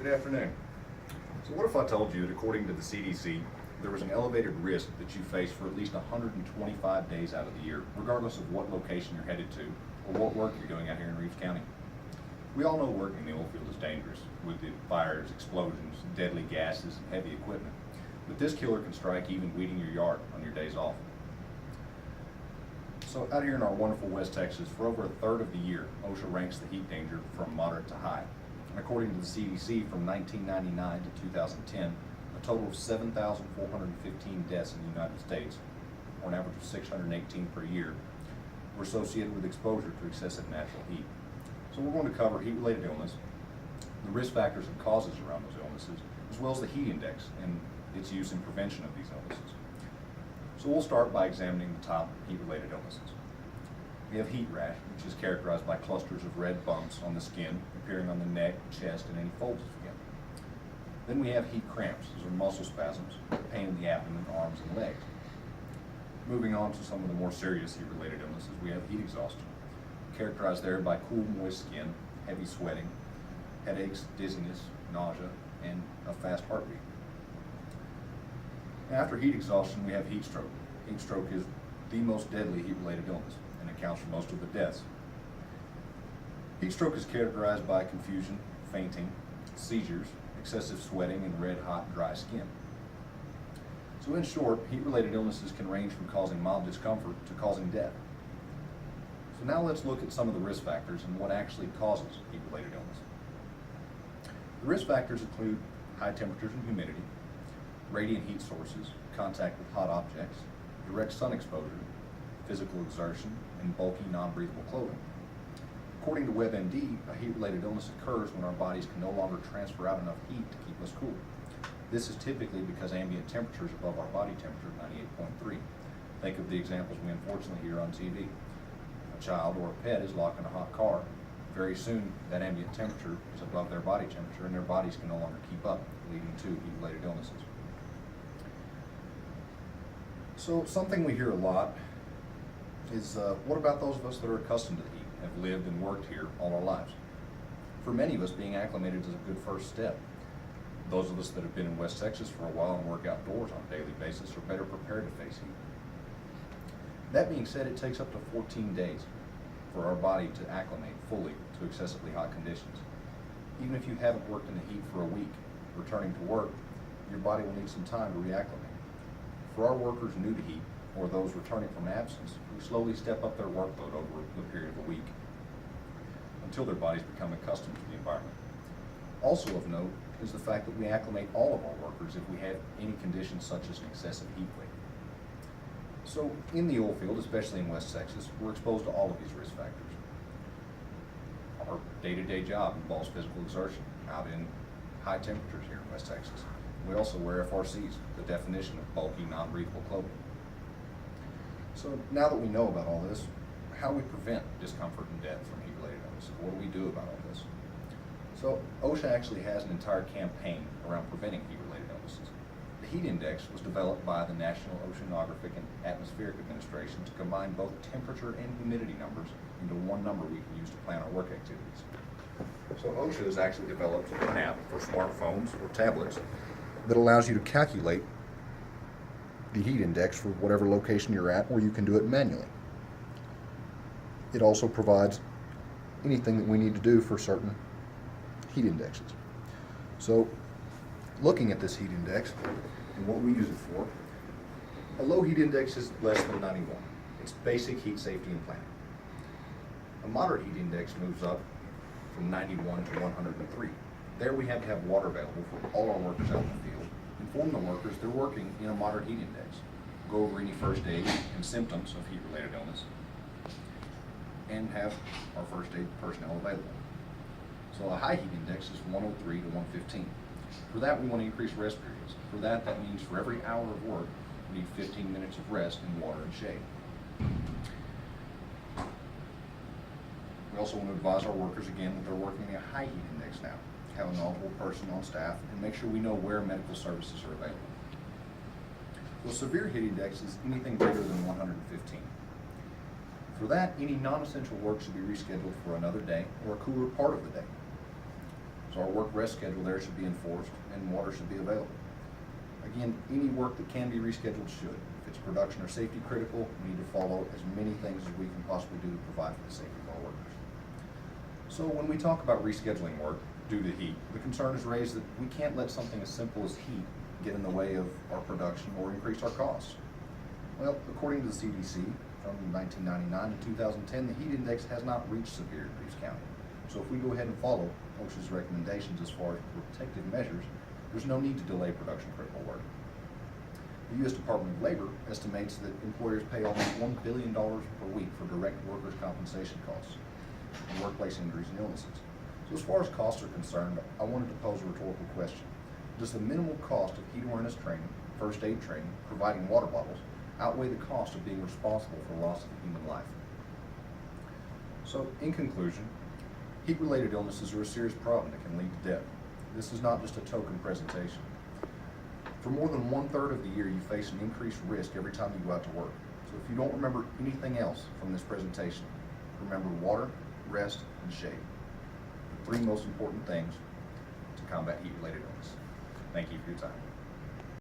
Good afternoon. So what if I told you that according to the CDC, there was an elevated risk that you face for at least 125 days out of the year, regardless of what location you're headed to or what work you're doing out here in Reeves County? We all know working in the oil field is dangerous with the fires, explosions, deadly gases, and heavy equipment. But this killer can strike even weeding your yard on your days off. So out here in our wonderful West Texas, for over a third of the year, OSHA ranks the heat danger from moderate to high. And according to the CDC, from 1999 to 2010, a total of 7,415 deaths in the United States, or an average of 618 per year, were associated with exposure to excessive natural heat. So we're going to cover heat-related illness, the risk factors and causes around those illnesses, as well as the heat index and its use in prevention of these illnesses. So we'll start by examining the top heat-related illnesses. We have heat rash, which is characterized by clusters of red bumps on the skin appearing on the neck, chest, and any folds of skin. Then we have heat cramps. These are muscle spasms, pain in the abdomen, arms, and legs. Moving on to some of the more serious heat-related illnesses, we have heat exhaustion, characterized there by cool, moist skin, heavy sweating, headaches, dizziness, nausea, and a fast heartbeat. After heat exhaustion, we have heat stroke. Heat stroke is the most deadly heat-related illness and accounts for most of the deaths. Heat stroke is characterized by confusion, fainting, seizures, excessive sweating, and red, hot, dry skin. So in short, heat-related illnesses can range from causing mild discomfort to causing death. So now let's look at some of the risk factors and what actually causes heat-related illness. The risk factors include high temperatures and humidity, radiant heat sources, contact with hot objects, direct sun exposure, physical exertion, and bulky, non-breathable clothing. According to WebMD, a heat-related illness occurs when our bodies can no longer transfer out enough heat to keep us cool. This is typically because ambient temperature is above our body temperature of 98.3. Think of the examples we unfortunately hear on TV. A child or a pet is locked in a hot car. Very soon, that ambient temperature is above their body temperature and their bodies can no longer keep up, leading to heat-related illnesses. So something we hear a lot is, what about those of us that are accustomed to the heat, have lived and worked here all our lives? For many of us, being acclimated is a good first step. Those of us that have been in West Texas for a while and work outdoors on a daily basis are better prepared to face heat. That being said, it takes up to 14 days for our body to acclimate fully to excessively hot conditions. Even if you haven't worked in the heat for a week, returning to work, your body will need some time to reacclimate. For our workers new to heat, or those returning from absence, we slowly step up their workload over the period of a week until their bodies become accustomed to the environment. Also of note is the fact that we acclimate all of our workers if we have any conditions such as an excessive heat wave. So in the oil field, especially in West Texas, we're exposed to all of these risk factors. Our day-to-day job involves physical exertion out in high temperatures here in West Texas. We also wear FRCs, the definition of bulky, non-breathable clothing. So now that we know about all this, how do we prevent discomfort and death from heat-related illnesses? What do we do about all this? So OSHA actually has an entire campaign around preventing heat-related illnesses. The heat index was developed by the National Oceanographic and Atmospheric Administration to combine both temperature and humidity numbers into one number we can use to plan our work activities. So OSHA has actually developed an app for smartphones or tablets that allows you to calculate the heat index for whatever location you're at, or you can do it manually. It also provides anything that we need to do for certain heat indexes. So looking at this heat index and what we use it for, a low heat index is less than 91. It's basic heat safety and planning. A moderate heat index moves up from 91 to 103. There we have to have water available for all our workers out in the field. Inform the workers they're working in a moderate heat index. Go over any first aid and symptoms of heat-related illness, and have our first aid personnel available. So a high heat index is 103 to 115. For that, we want to increase rest periods. For that means for every hour of work, we need 15 minutes of rest in water and shade. We also want to advise our workers again that they're working in a high heat index now. Have a knowledgeable person on staff and make sure we know where medical services are available. Well, severe heat index is anything greater than 115. For that, any non-essential work should be rescheduled for another day or a cooler part of the day. So our work rest schedule there should be enforced and water should be available. Again, any work that can be rescheduled should. If it's production or safety critical, we need to follow as many things as we can possibly do to provide for the safety of our workers. So when we talk about rescheduling work due to heat, the concern is raised that we can't let something as simple as heat get in the way of our production or increase our costs. Well, according to the CDC, from 1999 to 2010, the heat index has not reached severe in Reeves County. So if we go ahead and follow OSHA's recommendations as far as protective measures, there's no need to delay production critical work. The U.S. Department of Labor estimates that employers pay almost $1 billion per week for direct workers' compensation costs and workplace injuries and illnesses. So as far as costs are concerned, I wanted to pose a rhetorical question. Does the minimal cost of heat awareness training, first aid training, providing water bottles, outweigh the cost of being responsible for the loss of a human life? So in conclusion, heat-related illnesses are a serious problem that can lead to death. This is not just a token presentation. For more than 1/3 of the year, you face an increased risk every time you go out to work. So if you don't remember anything else from this presentation, remember water, rest, and shade. The three most important things to combat heat-related illness. Thank you for your time.